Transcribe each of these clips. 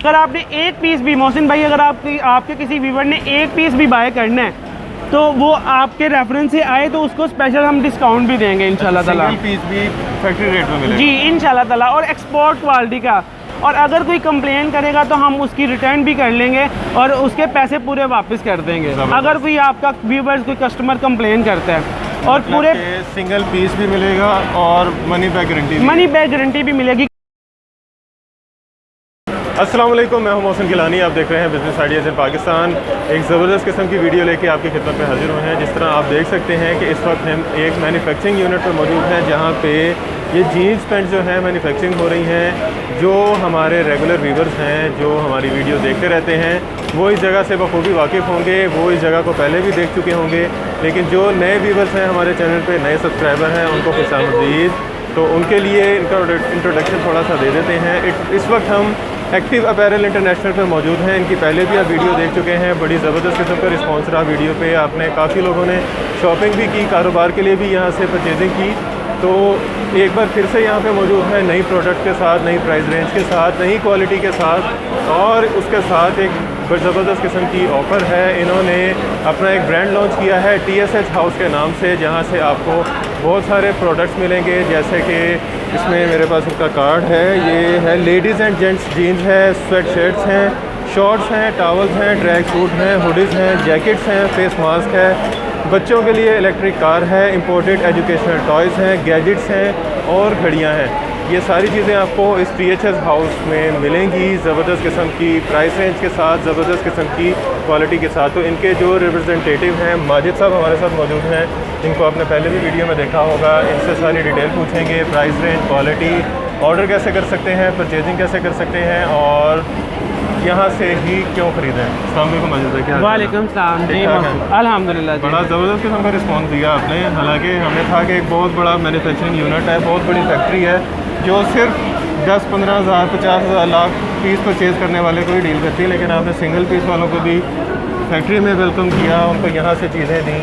अगर आपने एक पीस भी, मोहसिन भाई, अगर आपके किसी व्यूवर ने एक पीस भी बाय करना है तो वो आपके रेफरेंस से आए तो उसको स्पेशल हम डिस्काउंट भी देंगे इंशाल्लाह ताला। सिंगल पीस भी फैक्ट्री रेट में मिलेगा जी इंशाल्लाह ताला, और एक्सपोर्ट क्वालिटी का। और अगर कोई कंप्लेन करेगा तो हम उसकी रिटर्न भी कर लेंगे और उसके पैसे पूरे वापस कर देंगे अगर कोई आपका व्यूवर्स, कोई कस्टमर कंप्लेन करता है। और पूरे सिंगल पीस भी मिलेगा और मनी बैक गारंटी भी मिलेगी। अस्सलाम वालेकुम, मैं हूं मोहसिन गिलानी। आप देख रहे हैं बिजनेस आइडियाज़ इन पाकिस्तान। एक ज़बरदस्त किस्म की वीडियो लेके आपकी खिदमत में हाजिर हुए हैं। जिस तरह आप देख सकते हैं कि इस वक्त हम एक मैन्युफैक्चरिंग यूनिट पर मौजूद हैं जहां पे ये जीन्स पैंट जो है मैन्युफैक्चरिंग हो रही हैं। जो हमारे रेगुलर व्यूवर्स हैं, जो हमारी वीडियो देखते रहते हैं, वो इस जगह से बखूबी वाकिफ़ होंगे, वो इस जगह को पहले भी देख चुके होंगे। लेकिन जो नए व्यूवर्स हैं हमारे चैनल पर, नए सब्सक्राइबर हैं, उनको खुशामदीद। तो उनके लिए इनका इंट्रोडक्शन थोड़ा सा दे देते हैं। इस वक्त हम एक्टिव अपैरल इंटरनेशनल पर मौजूद हैं। इनकी पहले भी आप वीडियो देख चुके हैं। बड़ी ज़बरदस्त किस्म का रिस्पॉन्स रहा वीडियो पे। आपने काफ़ी लोगों ने शॉपिंग भी की, कारोबार के लिए भी यहाँ से परचेजिंग की। तो एक बार फिर से यहाँ पे मौजूद है नई प्रोडक्ट के साथ, नई प्राइस रेंज के साथ, नई क्वालिटी के साथ, और उसके साथ एक ज़बरदस्त किस्म की ऑफ़र है। इन्होंने अपना एक ब्रांड लॉन्च किया है TSH हाउस के नाम से, जहाँ से आपको बहुत सारे प्रोडक्ट्स मिलेंगे। जैसे कि इसमें मेरे पास इनका कार्ड है, ये है लेडीज़ एंड जेंट्स जीन्स है, स्वेट शर्ट्स हैं, शॉर्ट्स हैं, टॉवल्स हैं, ट्रैक सूट हैं, हुडीज़ हैं, जैकेट्स हैं, फेस मास्क है, बच्चों के लिए इलेक्ट्रिक कार है, इंपोर्टेड एजुकेशनल टॉयज़ हैं, गैजेट्स हैं और घड़ियाँ हैं। ये सारी चीज़ें आपको इस THS हाउस में मिलेंगी ज़बरदस्त किस्म की प्राइस रेंज के साथ, ज़बरदस्त किस्म की क्वालिटी के साथ। तो इनके जो रिप्रेजेंटेटिव हैं माजिद साहब हमारे साथ मौजूद हैं, जिनको आपने पहले भी वीडियो में देखा होगा। इनसे सारी डिटेल पूछेंगे, प्राइस रेंज, क्वालिटी, ऑर्डर कैसे कर सकते हैं, परचेजिंग कैसे कर सकते हैं और यहाँ से ही क्यों ख़रीदें। अस्सलाम वालेकुम माजिद भाई, क्या हाल है? वालेकुम सलाम जी, अल्हम्दुलिल्लाह। बड़ा ज़बरदस्त किस्म का रिस्पॉन्स दिया आपने। हालांकि हमें था कि एक बहुत बड़ा मैन्युफैक्चरिंग यूनिट है, बहुत बड़ी फैक्ट्री है जो सिर्फ 10-15 हज़ार 50 हज़ार लाख पीस परचेज़ करने वाले को ही डील करती है। लेकिन आपने सिंगल पीस वालों को भी फैक्ट्री में वेलकम किया, उनको यहाँ से चीज़ें दी।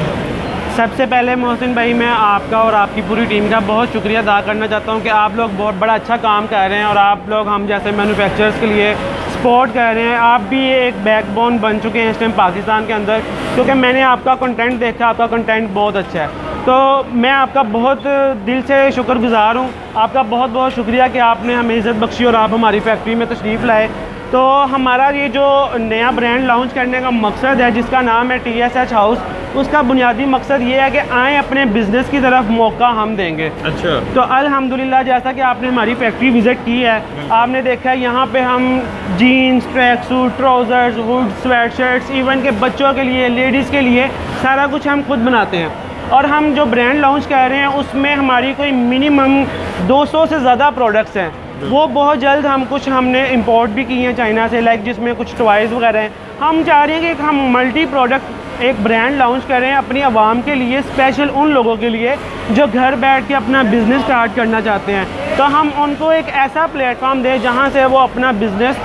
सबसे पहले मोहसिन भाई, मैं आपका और आपकी पूरी टीम का बहुत शुक्रिया अदा करना चाहता हूँ कि आप लोग बहुत बड़ा अच्छा काम कर रहे हैं और आप लोग हम जैसे मैन्युफैक्चरर्स के लिए सपोर्ट कर रहे हैं। आप भी ये एक बैकबोन बन चुके हैं इस टाइम पाकिस्तान के अंदर, क्योंकि मैंने आपका कंटेंट देखा, आपका कंटेंट बहुत अच्छा है। तो मैं आपका बहुत दिल से शुक्रगुज़ार हूँ। आपका बहुत बहुत शुक्रिया कि आपने हमें इज़्ज़त बख्शी और आप हमारी फैक्ट्री में तशरीफ़ लाए। तो हमारा ये जो नया ब्रांड लॉन्च करने का मकसद है, जिसका नाम है TSH हाउस, उसका बुनियादी मकसद ये है कि आएँ अपने बिज़नेस की तरफ मौका हम देंगे। अच्छा। तो अल्हम्दुलिल्लाह, जैसा कि आपने हमारी फैक्ट्री विज़िट की है, आपने देखा है यहाँ पे हम jeans, tracksuit, trousers, hood, sweatshirts, even के बच्चों के लिए, लेडीज़ के लिए सारा कुछ हम खुद बनाते हैं। और हम जो ब्रांड लॉन्च कर रहे हैं उसमें हमारी कोई मिनिमम 200 से ज़्यादा प्रोडक्ट्स हैं। वो बहुत जल्द हमने इंपोर्ट भी किए हैं चाइना से, लाइक जिसमें कुछ टॉयज़ वगैरह हैं। हम चाह रहे हैं कि हम मल्टी प्रोडक्ट एक ब्रांड लॉन्च करें अपनी आवाम के लिए, स्पेशल उन लोगों के लिए जो घर बैठ के अपना बिज़नेस स्टार्ट करना चाहते हैं। तो हम उनको एक ऐसा प्लेटफॉर्म दें जहाँ से वो अपना बिज़नेस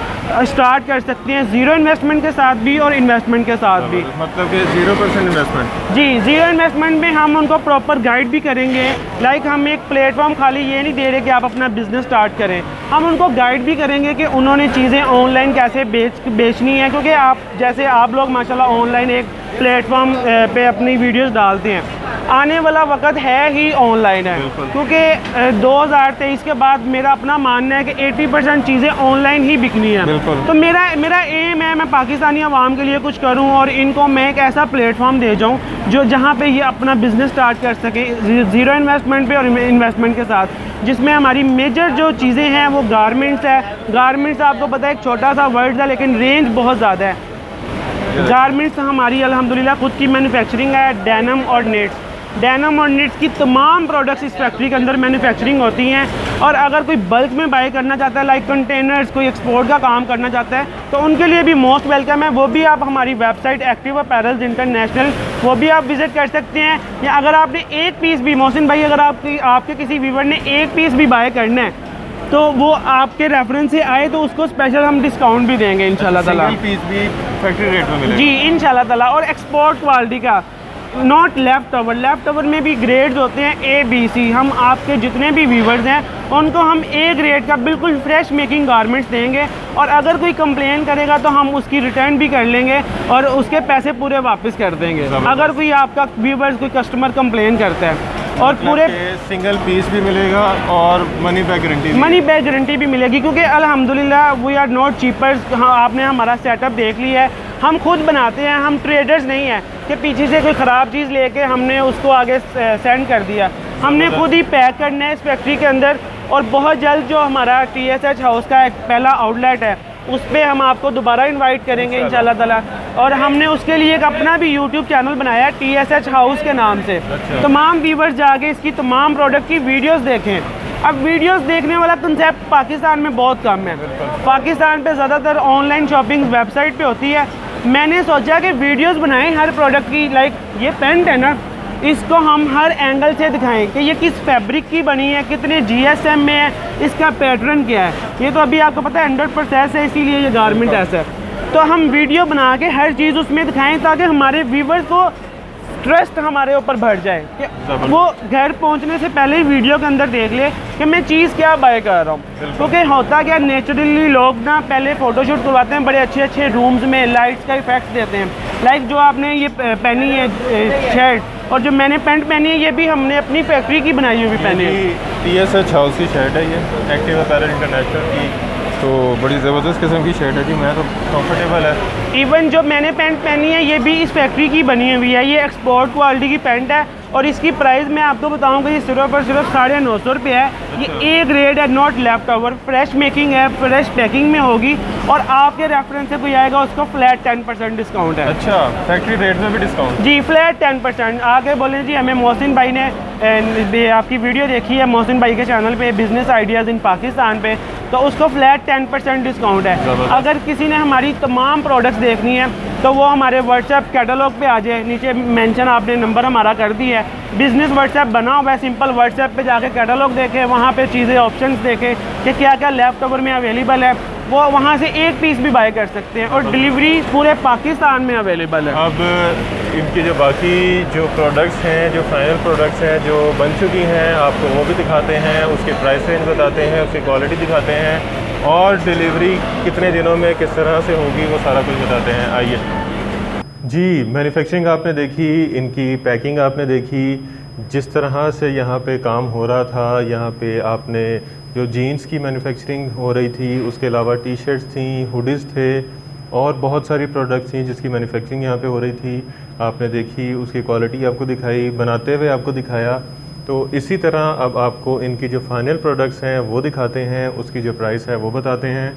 स्टार्ट कर सकते हैं, ज़ीरो इन्वेस्टमेंट के साथ भी और इन्वेस्टमेंट के साथ भी। मतलब कि 0% इन्वेस्टमेंट? जी, ज़ीरो इन्वेस्टमेंट में हम उनको प्रॉपर गाइड भी करेंगे। लाइक हम एक प्लेटफॉर्म खाली ये नहीं दे रहे कि आप अपना बिज़नेस स्टार्ट करें, हम उनको गाइड भी करेंगे कि उन्होंने चीज़ें ऑनलाइन कैसे बेचनी है। क्योंकि आप लोग माशाल्लाह ऑनलाइन एक प्लेटफॉर्म पे अपनी वीडियोस डालते हैं, आने वाला वक्त है ही ऑनलाइन है। क्योंकि 2023 के बाद मेरा अपना मानना है कि 80% चीज़ें ऑनलाइन ही बिकनी है। तो मेरा एम है मैं पाकिस्तानी आवाम के लिए कुछ करूं और इनको मैं एक ऐसा प्लेटफॉर्म दे जाऊं जो जहां पे ये अपना बिज़नेस स्टार्ट कर सकें ज़ीरो इन्वेस्टमेंट पे और इन्वेस्टमेंट के साथ, जिसमें हमारी मेजर जो चीज़ें हैं वो गारमेंट्स है। गारमेंट्स आपको पता है एक छोटा सा वर्ड है लेकिन रेंज बहुत ज़्यादा है। गारमेंट्स हमारी अल्हम्दुलिल्लाह खुद की मैन्युफैक्चरिंग है। डेनिम और नेट्स की तमाम प्रोडक्ट्स इस फैक्ट्री के अंदर मैन्युफैक्चरिंग होती हैं। और अगर कोई बल्क में बाय करना चाहता है, लाइक कंटेनर्स, कोई एक्सपोर्ट का काम करना चाहता है, तो उनके लिए भी मोस्ट वेलकम है। वो भी आप हमारी वेबसाइट एक्टिव अपैरल्स इंटरनेशनल, वो भी आप विज़िट कर सकते हैं। या अगर आपने एक पीस भी, मोहसिन भाई, अगर आपके किसी व्यूवर ने एक पीस भी बाय करना है तो वो आपके रेफरेंस से आए तो उसको स्पेशल हम डिस्काउंट भी देंगे इंशाल्लाह ताला। सिंगल पीस भी फैक्ट्री रेट में मिलेगा? जी इंशाल्लाह ताला, और एक्सपोर्ट क्वालिटी का। नॉट लेफ़्ट ओवर में भी ग्रेड्स होते हैं ABC। हम आपके जितने भी व्यूवर्स हैं उनको हम A ग्रेड का बिल्कुल फ्रेश मेकिंग गारमेंट्स देंगे, और अगर कोई कंप्लेन करेगा तो हम उसकी रिटर्न भी कर लेंगे और उसके पैसे पूरे वापस कर देंगे अगर कोई आपका व्यूवर्स कोई कस्टमर कंप्लेन करता है। और पूरे सिंगल पीस भी मिलेगा और मनी बैक गारंटी भी मिलेगी, क्योंकि अल्हम्दुलिल्लाह वी आर नॉट चीपर्स। हाँ, आपने हमारा सेटअप देख लिया है, हम खुद बनाते हैं, हम ट्रेडर्स नहीं हैं कि पीछे से कोई ख़राब चीज़ लेके हमने उसको आगे सेंड कर दिया। हमने खुद ही पैक करना है इस फैक्ट्री के अंदर, और बहुत जल्द जो हमारा TSH हाउस का एक पहला आउटलेट है उस पर हम आपको दोबारा इनवाइट करेंगे इंशाल्लाह ताला। और हमने उसके लिए एक अपना भी YouTube चैनल बनाया है TSH हाउस के नाम से। तमाम व्यूवर्स जाके इसकी तमाम प्रोडक्ट की वीडियोस देखें। अब वीडियोस देखने वाला कंसेप्ट पाकिस्तान में बहुत कम है। पाकिस्तान पे ज़्यादातर ऑनलाइन शॉपिंग वेबसाइट पे होती है। मैंने सोचा कि वीडियोस बनाएं हर प्रोडक्ट की। लाइक ये पेंट है ना, इसको हम हर एंगल से दिखाएं कि ये किस फैब्रिक की बनी है, कितने GSM में है, इसका पैटर्न क्या है। ये तो अभी आपको पता है 100% है, इसीलिए ये गारमेंट ऐसा है। तो हम वीडियो बना के हर चीज़ उसमें दिखाएं ताकि हमारे व्यूवर्स को ट्रस्ट हमारे ऊपर बढ़ जाए कि वो घर पहुंचने से पहले ही वीडियो के अंदर देख ले कि मैं चीज़ क्या बाय कर रहा हूँ। क्योंकि होता क्या, नेचुरली लोग ना पहले फ़ोटोशूट करवाते हैं बड़े अच्छे अच्छे रूम्स में, लाइट्स का इफेक्ट देते हैं। लाइक जो आपने ये पहनी है शर्ट, और जो मैंने पैंट पहनी है ये भी हमने अपनी फैक्ट्री की बनाई हुई पहनी है। TSH हाउस की शर्ट है ये, एक्टिव अपैरल इंटरनेशनल की। तो बड़ी ज़बरदस्त किस्म की शर्ट है जी, मैं तो कंफर्टेबल है। इवन जो मैंने पैंट पहनी है ये भी इस फैक्ट्री की बनी हुई है। ये एक्सपोर्ट क्वालिटी की पैंट है, और इसकी प्राइस मैं आपको बताऊंगा ये सिर्फ और सिर्फ 950 रुपये है। ये A ग्रेड है, not left over, fresh making है, फ्रेश पैकिंग में होगी, और आपके रेफरेंस से कोई आएगा उसको फ्लैट 10% डिस्काउंट है। अच्छा, फैक्ट्री रेट में भी डिस्काउंट? जी, फ्लैट 10%। आगे बोले जी हमें मोहसिन भाई ने आपकी वीडियो देखी है मोहसिन भाई के चैनल पे, बिजनेस आइडियाज़ इन पाकिस्तान पे, तो उसको फ्लैट 10% डिस्काउंट है। अगर किसी ने हमारी तमाम प्रोडक्ट्स देखनी है तो वो हमारे व्हाट्सएप कैटलॉग पे आ जाए, नीचे मेंशन आपने नंबर हमारा कर दी है। बिज़नेस व्हाट्सएप बना हुआ है, सिंपल व्हाट्सएप पे जाके कैटलॉग देखें, वहाँ पे चीज़ें ऑप्शंस देखें कि क्या क्या लेफ्ट ओवर में अवेलेबल है, वो वहाँ से एक पीस भी बाय कर सकते हैं, और डिलीवरी पूरे पाकिस्तान में अवेलेबल है। अब इनकी जो बाकी जो प्रोडक्ट्स हैं, जो फाइनल प्रोडक्ट्स हैं जो बन चुकी हैं, आपको वो भी दिखाते हैं, उसके प्राइस रेंज बताते हैं, उसकी क्वालिटी दिखाते हैं, और डिलीवरी कितने दिनों में किस तरह से होगी वो सारा कुछ बताते हैं। आइए जी, मैन्युफैक्चरिंग आपने देखी, इनकी पैकिंग आपने देखी, जिस तरह से यहाँ पे काम हो रहा था। यहाँ पे आपने जो जीन्स की मैन्युफैक्चरिंग हो रही थी, उसके अलावा टी-शर्ट्स थी, हुडीज़ थे, और बहुत सारी प्रोडक्ट्स थी जिसकी मैन्युफैक्चरिंग यहाँ पे हो रही थी। आपने देखी, उसकी क्वालिटी आपको दिखाई, बनाते हुए आपको दिखाया। तो इसी तरह अब आपको इनकी जो फाइनल प्रोडक्ट्स हैं वो दिखाते हैं, उसकी जो प्राइस है वो बताते हैं,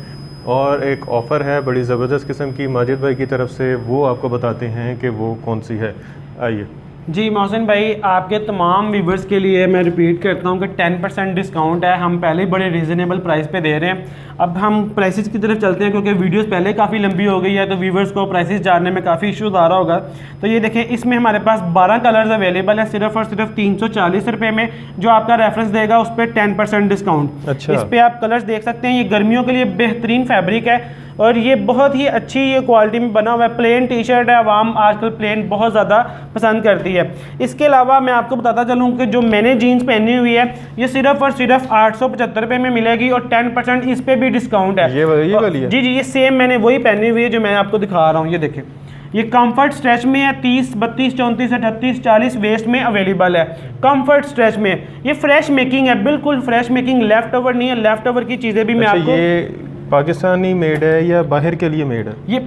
और एक ऑफ़र है बड़ी ज़बरदस्त किस्म की माजिद भाई की तरफ से, वो आपको बताते हैं कि वो कौन सी है। आइए जी मोहसिन भाई, आपके तमाम व्यूवर्स के लिए मैं रिपीट करता हूँ कि 10% डिस्काउंट है। हम पहले ही बड़े रीज़नेबल प्राइस पे दे रहे हैं। अब हम प्राइसेस की तरफ चलते हैं, क्योंकि वीडियोस पहले काफ़ी लंबी हो गई है, तो व्यूवर्स को प्राइसेस जानने में काफ़ी इशूज़ आ रहा होगा। तो ये देखें, इसमें हमारे पास 12 कलर्स अवेलेबल है, सिर्फ और सिर्फ 340 रुपये में। जो आपका रेफरेंस देगा उस पर 10% डिस्काउंट। अच्छा, इस पर आप कलर्स देख सकते हैं। ये गर्मियों के लिए बेहतरीन फैब्रिक है, और ये बहुत ही अच्छी ये क्वालिटी में बना हुआ है। प्लेन टी शर्ट है, आवाम आजकल प्लेन बहुत ज़्यादा पसंद करती है। इसके अलावा मैं आपको बताता चलूँ कि जो मैंने जीन्स पहनी हुई है ये सिर्फ और सिर्फ 875 रुपये में मिलेगी, और 10% इस पर भी डिस्काउंट है। ये वाली है? जी, ये सेम मैंने वही पहनी हुई है जो मैं आपको दिखा रहा हूँ। ये देखें, ये कंफर्ट स्ट्रेच में है, 30, 32, 34, 38, 40 वेस्ट में अवेलेबल है। कंफर्ट स्ट्रेच में ये फ्रेश मेकिंग है, बिल्कुल फ्रेश मेकिंग, लेफ्ट ओवर नहीं है। लेफ्ट ओवर की चीज़ें भी मैं आपको, ये पाकिस्तानी मेड है या बाहर के लिए मेड है? ये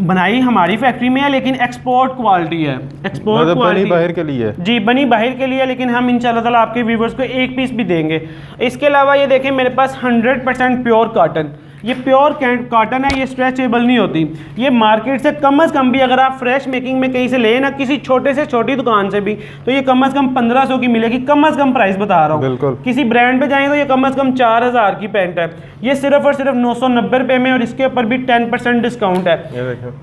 बनाई हमारी फैक्ट्री में है, लेकिन एक्सपोर्ट क्वालिटी है। एक्सपोर्ट क्वालिटी बनी बाहर के लिए है? जी, बनी बाहर के लिए, लेकिन हम इंशाल्लाह ताला आपके व्यूवर्स को एक पीस भी देंगे। इसके अलावा ये देखें, मेरे पास 100% प्योर कॉटन, ये प्योर कॉटन है, ये स्ट्रेचेबल नहीं होती। ये मार्केट से कम से कम भी अगर आप फ्रेश मेकिंग में कहीं से लें ना, किसी छोटे से छोटी दुकान से भी, तो ये कम से कम 1500 की मिलेगी। कम से कम प्राइस बता रहा हूँ। बिल्कुल। किसी ब्रांड पे जाएं तो ये कम से कम 4000 की पैंट है। ये सिर्फ और सिर्फ 990 रुपये में, और इसके ऊपर भी 10% डिस्काउंट है। ये देखो,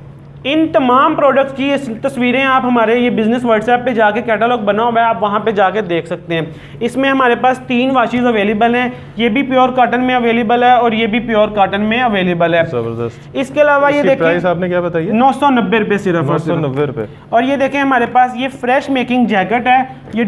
इन तमाम प्रोडक्ट्स की ये तस्वीरें आप हमारे ये बिजनेस व्हाट्सएप पे जाके कैटलॉग बना हुआ है, आप वहाँ पे जाके देख सकते हैं। इसमें हमारे पास 3 वाशीज अवेलेबल हैं, ये भी प्योर कॉटन में अवेलेबल है और ये भी प्योर कॉटन में अवेलेबल है। जबरदस्त। इसके अलावा ये देखिए प्राइस आपने क्या बताइए? 990 रुपये सिर्फ। 990 रुपये। और ये देखें हमारे पास ये फ्रेश मेकिंग जैकेट है, ये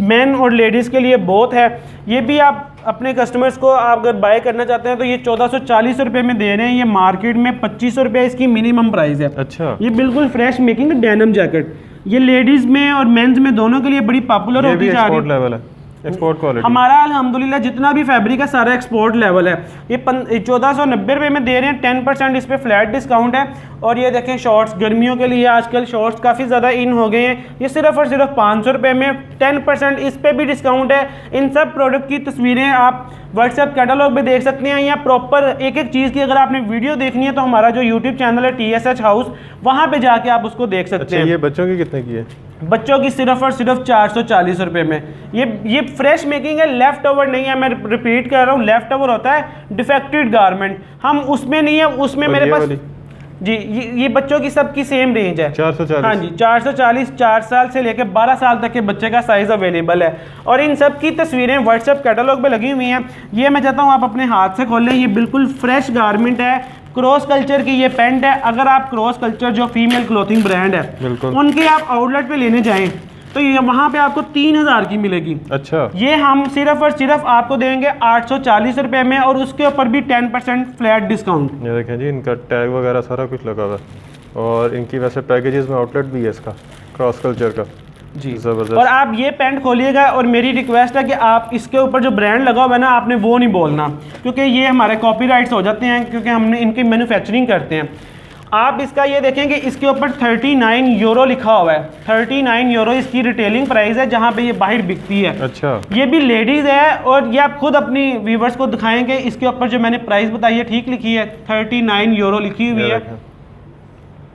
मेन और लेडीज़ के लिए बहुत है। ये भी आप अपने कस्टमर्स को आप अगर बाय करना चाहते हैं तो ये 1440 रुपये में दे रहे हैं। ये मार्केट में 2500 रुपये इसकी मिनिमम प्राइस है। अच्छा, ये बिल्कुल फ्रेश मेकिंग डेनिम जैकेट, ये लेडीज़ में और मेंस में दोनों के लिए बड़ी पॉपुलर होती जा रही है। लेवल है, एक्सपोर्ट क्वालिटी हमारा अल्हम्दुलिल्लाह जितना भी फैब्रिक है सारा एक्सपोर्ट लेवल है। ये 1490 रुपये में दे रहे हैं, 10% इस पर फ्लैट डिस्काउंट है। और ये देखें शॉर्ट्स, गर्मियों के लिए आजकल शॉर्ट्स काफ़ी ज़्यादा इन हो गए हैं। ये सिर्फ और सिर्फ 500 रुपये में 10% इस पर भी डिस्काउंट है। इन सब प्रोडक्ट की तस्वीरें आप व्हाट्सएप कैटलॉग में देख सकते हैं, या प्रॉपर एक एक चीज़ की अगर आपने वीडियो देखनी है तो हमारा जो यूट्यूब चैनल है TSH हाउस, वहाँ पे जाके आप उसको देख सकते हैं। ये बच्चों की कितने की है? बच्चों की सिर्फ और सिर्फ 440 रुपये में। ये फ्रेश मेकिंग है, लेफ्ट ओवर नहीं है। मैं रिपीट कर रहा हूँ, लेफ्ट ओवर होता है डिफेक्टेड गारमेंट, हम उसमें नहीं है। उसमें मेरे पास जी ये बच्चों की सबकी सेम रेंज है 440। हाँ जी 440, 4 साल से लेकर 12 साल तक के बच्चे का साइज अवेलेबल है। और इन सब की तस्वीरें व्हाट्सएप कैटलॉग पे लगी हुई हैं। ये मैं चाहता हूँ आप अपने हाथ से खोल लें, ये बिल्कुल फ्रेश गारमेंट है, क्रॉस कल्चर की ये पैंट है। अगर आप क्रॉस कल्चर जो फीमेल क्लोथिंग ब्रांड है उनके आप आउटलेट पे लेने जाएं तो ये वहाँ पे आपको 3000 की मिलेगी। अच्छा, ये हम सिर्फ और सिर्फ आपको देंगे 840 रुपये में, और उसके ऊपर भी 10% फ्लैट डिस्काउंट। ये देखें जी, इनका टैग वगैरह सारा कुछ लगा हुआ है। और इनकी वैसे पैकेजेस में आउटलेट भी है इसका क्रॉस कल्चर का जी, ज़बरदस्त। और आप ये पैंट खोलिएगा और मेरी रिक्वेस्ट है कि आप इसके ऊपर जो ब्रांड लगा हुआ है ना, आपने वो नहीं बोलना, क्योंकि ये हमारे कॉपीराइट्स हो जाते हैं, क्योंकि हमने इनकी मैन्युफैक्चरिंग करते हैं। आप इसका ये देखें कि इसके ऊपर 39 यूरो लिखा हुआ है। 39 यूरो इसकी रिटेलिंग प्राइस है, जहाँ पे ये बाहर बिकती है। अच्छा, ये भी लेडीज़ है, और ये आप खुद अपनी व्यूवर्स को दिखाएंगे। इसके ऊपर जो मैंने प्राइस बताई है ठीक लिखी है, 39 यूरो लिखी हुई है।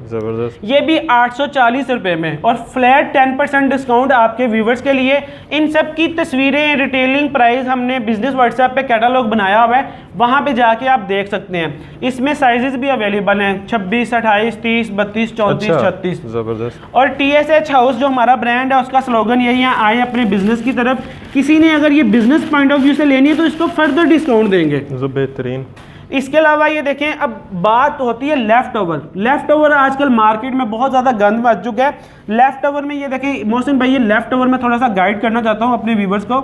ज़बरदस्त। ये भी 840 रुपये में, और फ्लैट 10% डिस्काउंट आपके व्यूवर्स के लिए। इन सब की तस्वीरें, रिटेलिंग प्राइस हमने बिजनेस व्हाट्सएप पे कैटलॉग बनाया हुआ है, वहाँ पे जाके आप देख सकते हैं। इसमें साइजेस भी अवेलेबल हैं 26, 28, 30, 32, 34, 36। ज़बरदस्त। और TSH हाउस जो हमारा ब्रांड है उसका स्लोगन यही है, आए अपने बिजनेस की तरफ। किसी ने अगर ये बिजनेस पॉइंट ऑफ व्यू से लेनी है तो इसको फर्दर डिस्काउंट देंगे। बेहतरीन। इसके अलावा ये देखें, अब बात होती है लेफ्ट ओवर। लेफ्ट ओवर आजकल मार्केट में बहुत ज़्यादा गंद बच चुका है। लेफ्ट ओवर में ये देखें मोहसिन भाई, ये लेफ्ट ओवर में थोड़ा सा गाइड करना चाहता हूँ अपने व्यूवर्स को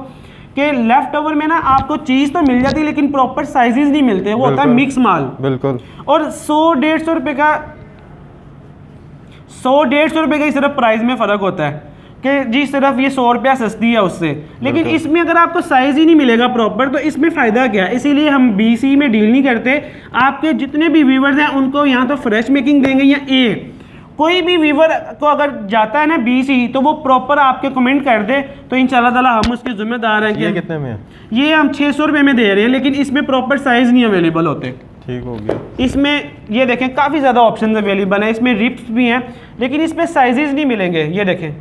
कि लेफ्ट ओवर में ना आपको चीज़ तो मिल जाती है लेकिन प्रॉपर साइजेस नहीं मिलते, वो होता है मिक्स माल। बिल्कुल। और 100-150 रुपये का 100-150 रुपये का ही सिर्फ प्राइस में फ़र्क होता है कि जी सिर्फ ये 100 रुपया सस्ती है उससे, लेकिन इसमें अगर आपको साइज़ ही नहीं मिलेगा प्रॉपर तो इसमें फ़ायदा क्या है। इसीलिए हम BC में डील नहीं करते। आपके जितने भी व्यूवर्स हैं उनको यहाँ तो फ्रेश मेकिंग देंगे या कोई भी व्यूवर को अगर जाता है ना BC तो वो प्रॉपर आपके कमेंट कर दे तो इंशाल्लाह ताला हम उसके जिम्मेदार हैं। ये कितने में है? ये हम 600 रुपये में दे रहे हैं, लेकिन इसमें प्रॉपर साइज़ नहीं अवेलेबल होते। ठीक हो गया। इसमें ये देखें काफ़ी ज़्यादा ऑप्शन अवेलेबल हैं, इसमें रिप्स भी हैं लेकिन इसमें साइजेस नहीं मिलेंगे। ये देखें,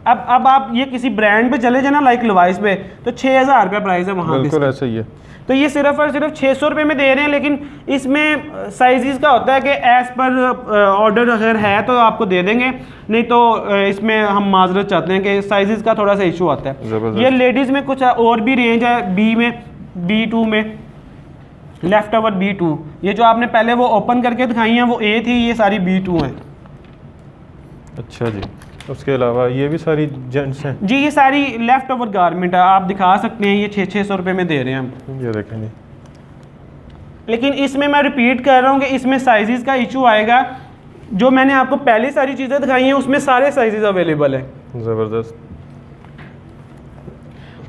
अब आप ये किसी ब्रांड पे चले जाए ना, लाइक लिवाइस पे, तो 6000 रुपये प्राइस है वहाँ। बिल्कुल ऐसा ही है। तो ये सिर्फ और सिर्फ 600 रुपये में दे रहे हैं, लेकिन इसमें साइजेस का होता है कि एज़ पर ऑर्डर अगर है तो आपको दे देंगे, नहीं तो इसमें हम माजरत चाहते हैं कि साइजेस का थोड़ा सा इशू आता है। ये लेडीज़ में कुछ और भी रेंज है, B2 में लेफ्ट ओवर B2। ये जो आपने पहले वो ओपन करके दिखाई हैं वो A थी, ये सारी B2 हैं। अच्छा जी, उसके अलावा ये भी सारी जेंट्स हैं जी, ये सारी लेफ्ट ओवर गारमेंट है, आप दिखा सकते हैं। ये 600 रुपये में दे रहे हैं हम। ये देखें जी, लेकिन इसमें मैं रिपीट कर रहा हूँ कि इसमें साइजेस का इशू आएगा। जो मैंने आपको पहले सारी चीज़ें दिखाई हैं उसमें सारे साइजेस अवेलेबल हैं। ज़बरदस्त।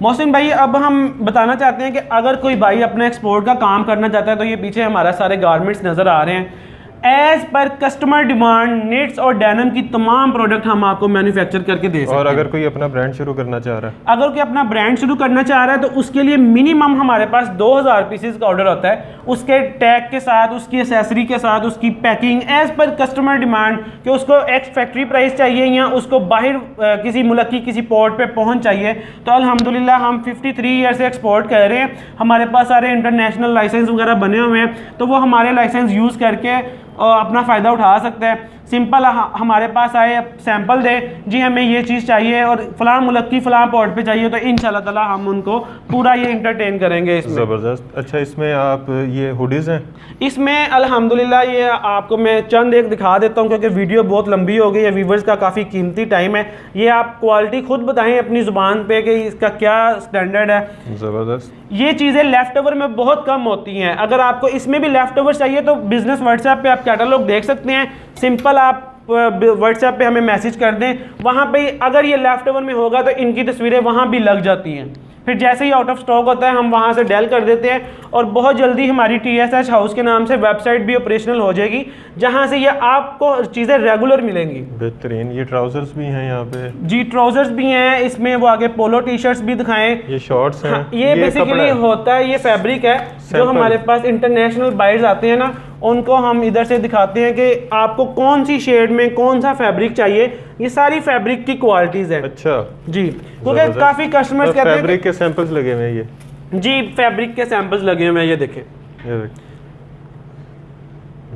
मोहसिन भाई, अब हम बताना चाहते हैं कि अगर कोई भाई अपना एक्सपोर्ट का काम करना चाहता है तो ये पीछे हमारा सारे गारमेंट्स नज़र आ रहे हैं। As per customer demand knits और डेनिम की तमाम प्रोडक्ट हम आपको मैन्युफैक्चर करके दे सकते हैं। और अगर कोई अपना ब्रांड शुरू करना चाह रहा है, अगर कोई अपना ब्रांड शुरू करना चाह रहा है तो उसके लिए मिनिमम हमारे पास 2000 पीसेस का ऑर्डर होता है, उसके टैग के साथ, उसकी एसेसरी के साथ, उसकी packing as per customer demand कि उसको एक्स फैक्ट्री प्राइस चाहिए या उसको बाहर किसी मुल्क की किसी पोर्ट पे पहुंच चाहिए। तो अल्हम्दुलिल्लाह हम 53 ईयर से एक्सपोर्ट कर रहे हैं। हमारे पास सारे इंटरनेशनल लाइसेंस वगैरह बने हुए हैं, तो वो हमारे लाइसेंस यूज़ करके अपना फ़ायदा उठा सकता है। सिंपल हमारे पास आए, सैंपल दे जी हमें ये चीज़ चाहिए और फ़लाँ मुल्क की फ़लाँ पोर्ट पे चाहिए, तो इंशाल्लाह ताला हम उनको पूरा ये इंटरटेन करेंगे इसमें। ज़बरदस्त। अच्छा, इसमें आप ये हुडीज़ हैं? इसमें अल्हम्दुलिल्लाह ये आपको मैं चंद एक दिखा देता हूँ क्योंकि वीडियो बहुत लंबी हो गई है, व्यूवर्स का काफ़ी कीमती टाइम है। ये आप क्वालिटी खुद बताएं अपनी ज़ुबान पे कि इसका क्या स्टैंडर्ड है। ज़बरदस्त। ये चीज़ें लेफ़्ट ओवर में बहुत कम होती हैं। अगर आपको इसमें भी लेफ़्ट ओवर चाहिए तो बिज़नेस व्हाट्सएप पे आप कैटलॉग देख सकते हैं। सिंपल आप व्हाट्सएप पे हमें मैसेज कर दें, वहाँ पे अगर ये लेफ़्ट ओवर में होगा तो इनकी तस्वीरें वहाँ भी लग जाती हैं। फिर जैसे ही आउट ऑफ स्टॉक होता है हम वहाँ से डेल कर देते हैं और बहुत जल्दी हमारी TSH हाउस के नाम से वेबसाइट भी ऑपरेशनल हो जाएगी, जहाँ से ये आपको चीज़ें रेगुलर मिलेंगी। बेहतरीन। ये ट्राउज़र्स भी हैं यहाँ पे? जी, ट्राउज़र्स भी हैं इसमें। वो आगे पोलो टी-शर्ट्स भी दिखाएं। ये शॉर्ट्स हैं। हाँ, ये बेसिकली होता है, ये फैब्रिक है जो हमारे पास इंटरनेशनल बायर्स आते हैं ना, उनको हम इधर से दिखाते हैं कि आपको कौन सी शेड में कौन सा फैब्रिक चाहिए। ये सारी फैब्रिक की क्वालिटीज़ हैं। अच्छा जी, क्योंकि काफ़ी कस्टमर्स कहते हैं फैब्रिक के सैंपल्स लगे हुए हैं। ये जी फैब्रिक के सैंपल्स लगे हुए हैं, ये देखें।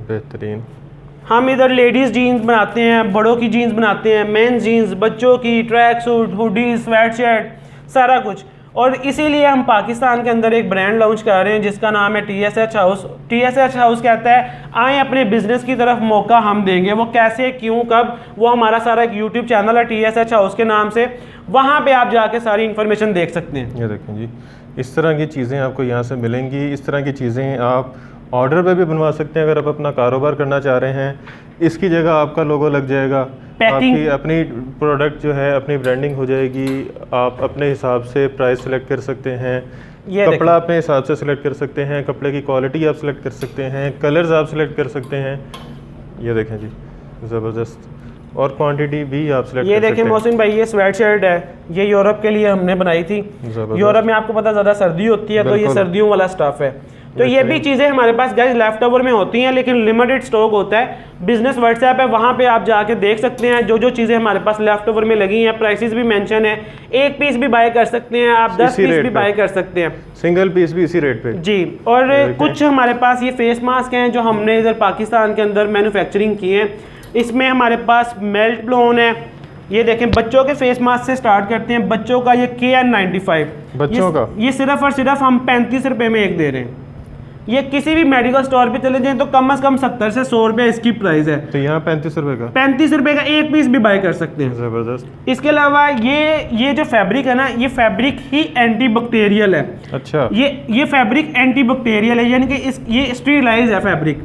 बेहतरीन। हम इधर लेडीज़ जीन्स बनाते हैं, बड़ों की जीन्स बनाते हैं, मेंस जीन्स, बच्चों की, track suit, hoodies, sweat shirt, सारा कुछ। और इसीलिए हम पाकिस्तान के अंदर एक ब्रांड लॉन्च कर रहे हैं जिसका नाम है TSH हाउस। TSH हाउस कहता है आएँ अपने बिजनेस की तरफ, मौका हम देंगे। वो कैसे, क्यों, कब, वो हमारा सारा एक यूट्यूब चैनल है TSH हाउस के नाम से, वहाँ पे आप जाके सारी इन्फॉर्मेशन देख सकते हैं। ये देखें जी, इस तरह की चीज़ें आपको यहाँ से मिलेंगी। इस तरह की चीज़ें आप ऑर्डर पे भी बनवा सकते हैं अगर आप अपना कारोबार करना चाह रहे हैं। इसकी जगह आपका लोगो लग जाएगा, आपकी अपनी प्रोडक्ट जो है अपनी ब्रांडिंग हो जाएगी। आप अपने हिसाब से प्राइस सेलेक्ट कर सकते हैं, कपड़ा अपने हिसाब से सिलेक्ट कर सकते हैं, कपड़े की क्वालिटी आप सिलेक्ट कर सकते हैं, कलर्स आप सिलेक्ट कर सकते हैं। ये देखें जी, ज़बरदस्त। और क्वांटिटी भी आप सिलेक्ट ये देखें मोहसिन भाई, ये स्वेट शर्ट है, ये यूरोप के लिए हमने बनाई थी। यूरोप में आपको पता ज़्यादा सर्दी होती है, तो ये सर्दियों वाला स्टफ है। तो ये भी चीज़ें हमारे पास गाइस लेफ्ट ओवर में होती हैं, लेकिन लिमिटेड स्टॉक होता है। बिजनेस व्हाट्सएप है, वहाँ पे आप जाके देख सकते हैं जो जो चीज़ें हमारे पास लेफ्ट ओवर में लगी हैं। प्राइसेस भी मेंशन है, एक पीस भी बाय कर सकते हैं आप, 10 पीस भी बाय कर सकते हैं, सिंगल पीस भी इसी रेट पे जी। और कुछ हमारे पास ये फेस मास्क हैं जो हमने इधर पाकिस्तान के अंदर मैन्युफैक्चरिंग की हैं। इसमें हमारे पास मेल्ट ब्लोन है। ये देखें, बच्चों के फेस मास्क से स्टार्ट करते हैं। बच्चों का ये KN95 बच्चों का, ये सिर्फ और सिर्फ हम 35 रुपये में एक दे रहे हैं। ये किसी भी मेडिकल स्टोर पे चले जाएं तो कम से कम 70 से 100 रुपये इसकी प्राइस है। तो यहाँ 35 रुपये का, 35 रुपये का एक पीस भी बाय कर सकते हैं। ज़बरदस्त। इसके अलावा ये जो फैब्रिक है ना, ये फैब्रिक ही एंटी बैक्टीरियल है। अच्छा, ये फैब्रिक एंटी बैक्टीरियल है, यानी कि ये स्टेरिलाइज है फैब्रिक।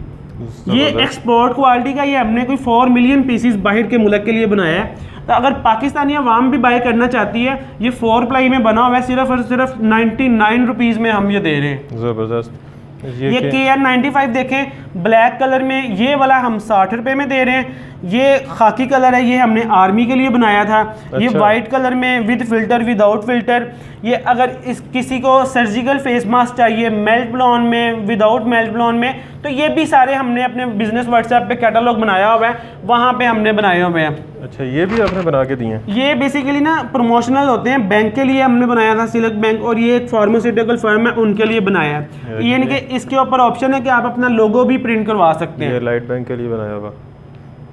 ये एक्सपोर्ट क्वालिटी का, ये हमने कोई 4 मिलियन पीसीस बाहर के मुल्क के लिए बनाया है। तो अगर पाकिस्तानी अवाम भी बाय करना चाहती है, ये 4 प्लाई में बना हुआ है, सिर्फ और सिर्फ 99 रुपीज़ में हम ये दे रहे हैं। ज़बरदस्त। ये KN95 देखें, ब्लैक कलर में, ये वाला हम 60 रुपये में दे रहे हैं। ये खाकी कलर है, ये हमने आर्मी के लिए बनाया था। अच्छा। ये वाइट कलर में विद फिल्टर, विदाउट फिल्टर। ये अगर किसी को सर्जिकल फेस मास्क चाहिए मेल्ट ब्लॉन में, विदाउट मेल्ट ब्लॉन में, तो ये भी सारे हमने अपने बिजनेस व्हाट्सएप पे कैटलॉग बनाया हुआ है, वहाँ पे हमने बनाए हुए हैं। अच्छा, ये भी आपने बना के दिए हैं? ये बेसिकली ना प्रमोशनल होते हैं, बैंक के लिए हमने बनाया था, सिलेक्ट बैंक, और ये एक फार्मास्यूटिकल फर्म है उनके लिए बनाया है। यानी कि इसके ऊपर ऑप्शन है कि आप अपना लोगो भी प्रिंट करवा सकते हैं। ये लाइट बैंक के लिए बनाया हुआ,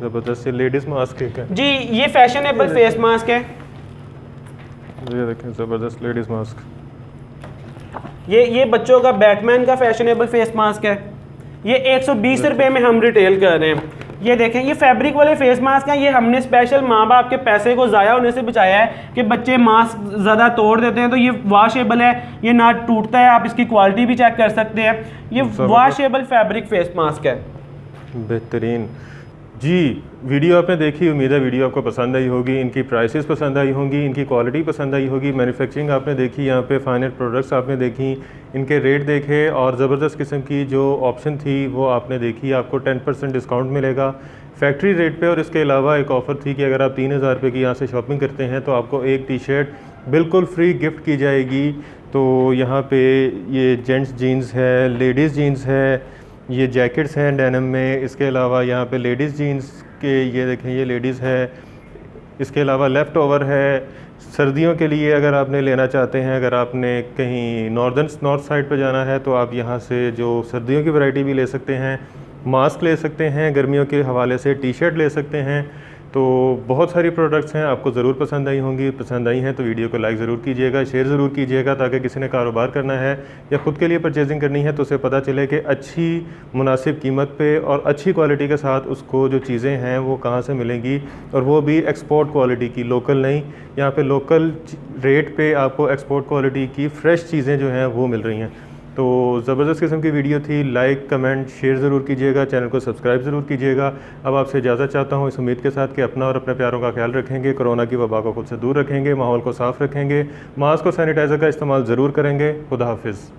ज़बरदस्त। ये लेडीज मास्क है जी, ये फैशनेबल फेस मास्क है। ये देखें, ज़बरदस्त लेडीज मास्क। ये बच्चों का बैटमैन का फैशनेबल फेस मास्क है। ये 120 रुपये में हम रिटेल कर रहे हैं। ये देखें, ये फैब्रिक वाले फेस मास्क हैं। ये हमने स्पेशल माँ बाप के पैसे को ज़ाया होने से बचाया है कि बच्चे मास्क ज़्यादा तोड़ देते हैं, तो ये वॉशेबल है, ये ना टूटता है। आप इसकी क्वालिटी भी चेक कर सकते हैं। ये वॉशेबल फैब्रिक फेस मास्क है। बेहतरीन जी। वीडियो आपने देखी, उम्मीद है वीडियो आपको पसंद आई होगी, इनकी प्राइसेस पसंद आई होंगी, इनकी क्वालिटी पसंद आई होगी, मैन्युफैक्चरिंग आपने देखी, यहाँ पे फाइनल प्रोडक्ट्स आपने देखी, इनके रेट देखे, और ज़बरदस्त किस्म की जो ऑप्शन थी वो आपने देखी। आपको 10% डिस्काउंट मिलेगा फैक्ट्री रेट पे, और इसके अलावा एक ऑफ़र थी कि अगर आप 3000 रुपये की यहाँ से शॉपिंग करते हैं तो आपको एक टी-शर्ट बिल्कुल फ्री गिफ्ट की जाएगी। तो यहाँ पे ये जेंट्स जीन्स है, लेडीज़ जीन्स है, ये जैकेट्स हैं डेनिम में। इसके अलावा यहाँ पे लेडीज़ जीन्स के, ये देखें, ये लेडीज़ है। इसके अलावा लेफ़्ट ओवर है सर्दियों के लिए, अगर आपने लेना चाहते हैं, अगर आपने कहीं नॉर्थ साइड पे जाना है तो आप यहाँ से जो सर्दियों की वैरायटी भी ले सकते हैं। मास्क ले सकते हैं, गर्मियों के हवाले से टी शर्ट ले सकते हैं। तो बहुत सारी प्रोडक्ट्स हैं, आपको ज़रूर पसंद आई होंगी। पसंद आई हैं तो वीडियो को लाइक ज़रूर कीजिएगा, शेयर ज़रूर कीजिएगा, ताकि किसी ने कारोबार करना है या ख़ुद के लिए परचेजिंग करनी है तो उसे पता चले कि अच्छी मुनासिब कीमत पे और अच्छी क्वालिटी के साथ उसको जो चीज़ें हैं वो कहाँ से मिलेंगी, और वो भी एक्सपोर्ट क्वालिटी की, लोकल नहीं। यहाँ पे लोकल रेट पे आपको एक्सपोर्ट क्वालिटी की फ़्रेश चीज़ें जो हैं वो मिल रही हैं। तो ज़बरदस्त किस्म की वीडियो थी। लाइक, कमेंट, शेयर ज़रूर कीजिएगा, चैनल को सब्सक्राइब ज़रूर कीजिएगा। अब आपसे इजाज़त चाहता हूँ इस उम्मीद के साथ कि अपना और अपने प्यारों का ख्याल रखेंगे, कोरोना की वबा को खुद से दूर रखेंगे, माहौल को साफ़ रखेंगे, मास्क और सैनिटाइज़र का इस्तेमाल ज़रूर करेंगे। खुदा हाफिज़।